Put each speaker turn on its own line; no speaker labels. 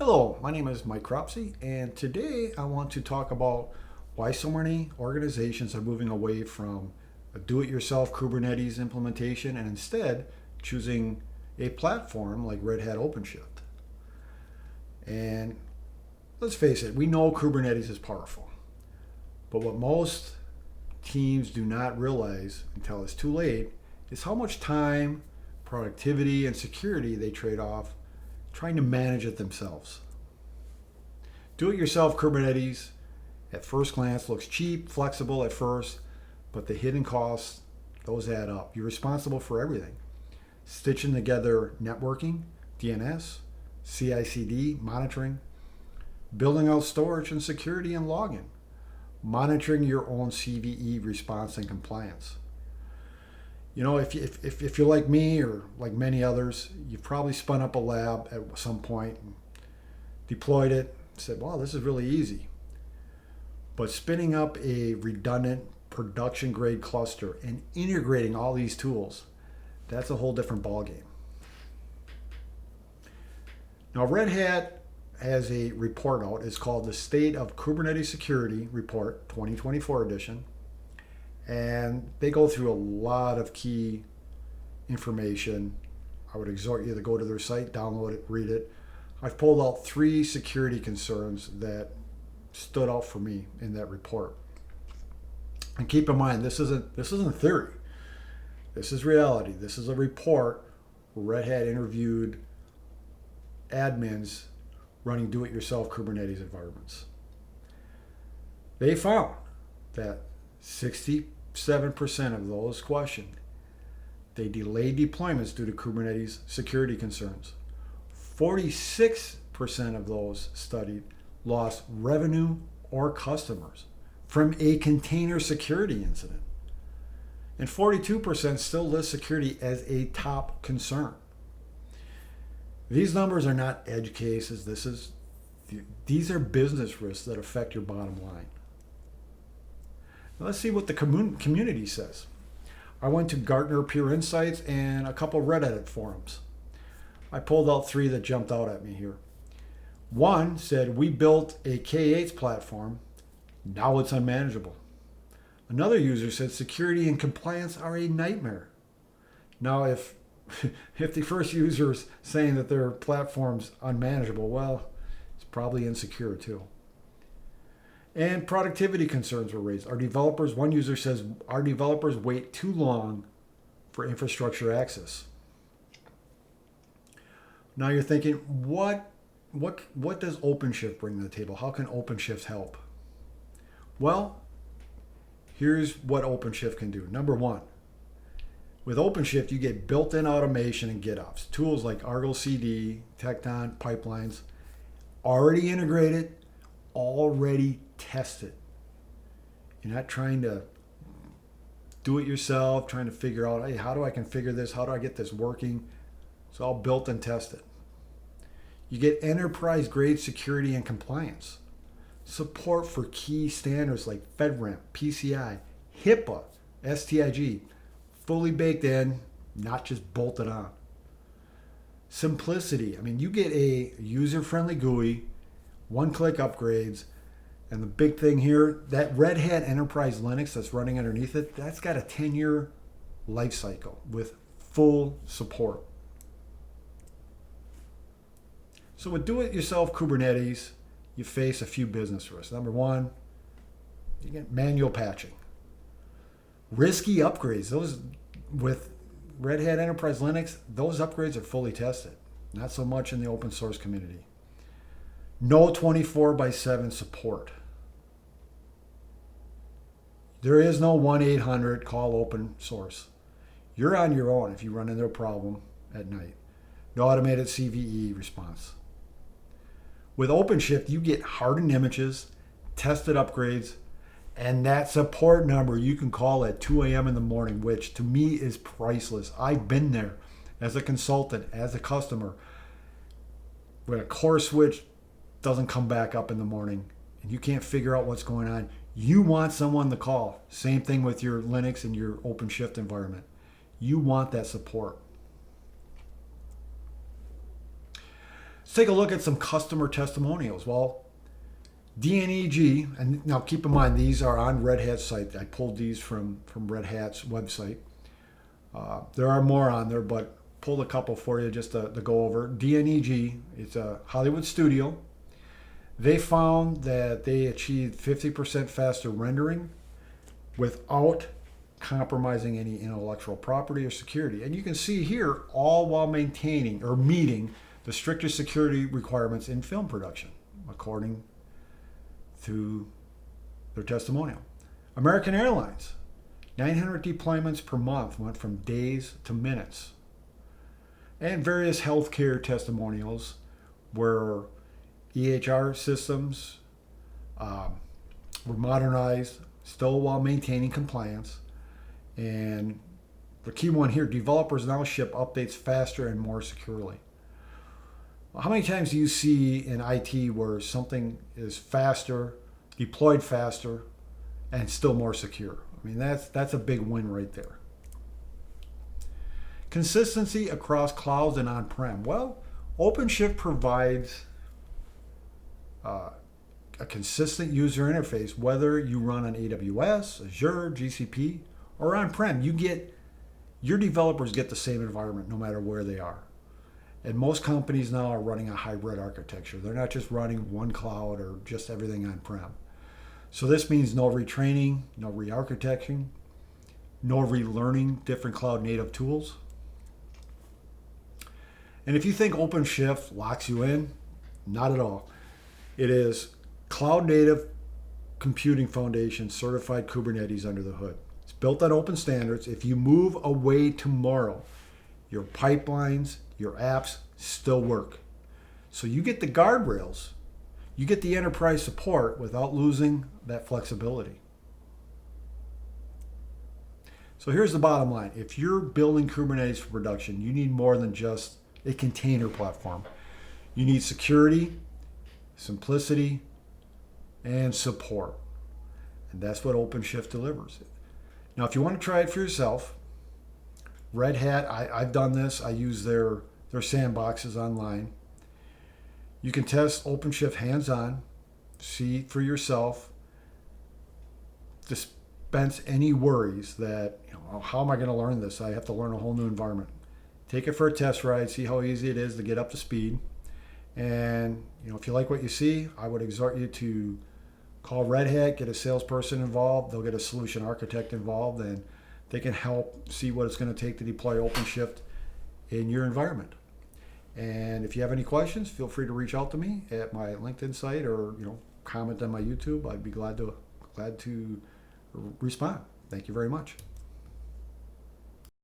Hello, my name is Mike Cropsey, and today I want to talk about why so many organizations are moving away from a do it yourself Kubernetes implementation and instead choosing a platform like Red Hat OpenShift. And let's face it, we know Kubernetes is powerful, but what most teams do not realize until it's too late is how much time, productivity, and security they trade off trying to manage it themselves. Do it yourself Kubernetes at first glance looks cheap, flexible at first, but the hidden costs, those add up. You're responsible for everything. Stitching together networking, DNS, CI CD, monitoring, building out storage and security and login, monitoring your own CVE response and compliance. You know, if you're like me or like many others, you've probably spun up a lab at some point, and deployed it, said, wow, this is really easy. But spinning up a redundant production grade cluster and integrating all these tools, that's a whole different ballgame. Now, Red Hat has a report out. It's called the State of Kubernetes Security Report 2024 edition. And they go through a lot of key information. I would exhort you to go to their site, download it, read it. I've pulled out 3 security concerns that stood out for me in that report. And keep in mind, this isn't theory. This is reality. This is a report where Red Hat interviewed admins running do-it-yourself Kubernetes environments. They found that 67% of those questioned, they delayed deployments due to Kubernetes security concerns. 46% of those studied lost revenue or customers from a container security incident. And 42% still list security as a top concern. These numbers are not edge cases. These are business risks that affect your bottom line. Now let's see what the community says. I went to Gartner Peer Insights and a couple Reddit forums. I pulled out 3 that jumped out at me here. One said, we built a K8 platform, now it's unmanageable. Another user said, security and compliance are a nightmare. Now, if the first user is saying that their platform's unmanageable, well, it's probably insecure too. And productivity concerns were raised. One user says, our developers wait too long for infrastructure access. Now you're thinking, what does OpenShift bring to the table? How can OpenShift help? Well, here's what OpenShift can do. Number 1, with OpenShift, you get built-in automation and GitOps. Tools like Argo CD, Tecton, pipelines, already integrated, already tested. You're not trying to do it yourself, trying to figure out, hey, how do I configure this? How do I get this working? It's all built and tested. You get enterprise-grade security and compliance. Support for key standards like FedRAMP, PCI, HIPAA, STIG, fully baked in, not just bolted on. Simplicity. I mean, you get a user-friendly GUI, one-click upgrades, and the big thing here, that Red Hat Enterprise Linux that's running underneath it, that's got a 10-year life cycle with full support. So with do-it-yourself Kubernetes, you face a few business risks. Number 1, you get manual patching. Risky upgrades. Those with Red Hat Enterprise Linux, those upgrades are fully tested. Not so much in the open source community. No 24/7 support. There is no 1-800 call open source. You're on your own if you run into a problem at night. No automated CVE response. With OpenShift, you get hardened images, tested upgrades, and that support number you can call at 2 a.m. in the morning, which to me is priceless. I've been there as a consultant, as a customer, when a core switch doesn't come back up in the morning and you can't figure out what's going on. You want someone to call. Same thing with your Linux and your OpenShift environment. You want that support. Let's take a look at some customer testimonials. Well, DNEG, and now keep in mind these are on Red Hat's site. I pulled these from Red Hat's website. There are more on there, but pulled a couple for you just to go over. DNEG, it's a Hollywood studio. They found that they achieved 50% faster rendering without compromising any intellectual property or security. And you can see here, all while maintaining or meeting the strictest security requirements in film production, according to their testimonial. American Airlines, 900 deployments per month went from days to minutes. And various healthcare testimonials where EHR systems were modernized, still while maintaining compliance. And the key one here, developers now ship updates faster and more securely. How many times do you see in IT where something is faster, deployed faster, and still more secure? I mean, that's a big win right there. Consistency across clouds and on-prem. Well, OpenShift provides a consistent user interface, whether you run on AWS, Azure, GCP, or on-prem. Your developers get the same environment no matter where they are. And most companies now are running a hybrid architecture. They're not just running one cloud or just everything on-prem. So this means no retraining, no re-architecting, no relearning different cloud native tools. And if you think OpenShift locks you in, not at all. It is cloud native computing foundation certified Kubernetes under the hood. It's built on open standards. If you move away tomorrow, your pipelines, your apps still work. So you get the guardrails, you get the enterprise support without losing that flexibility. So here's the bottom line. If you're building Kubernetes for production, you need more than just a container platform. You need security, simplicity, and support. And that's what OpenShift delivers. Now, if you want to try it for yourself, Red Hat, I've done this. I use their sandboxes online. You can test OpenShift hands-on, see for yourself, dispense any worries that, how am I going to learn this? I have to learn a whole new environment. Take it for a test ride, see how easy it is to get up to speed. And if you like what you see, I would exhort you to call Red Hat, get a salesperson involved. They'll get a solution architect involved, and they can help see what it's going to take to deploy OpenShift in your environment. And if you have any questions, feel free to reach out to me at my LinkedIn site or comment on my YouTube. I'd be glad to respond. Thank you very much.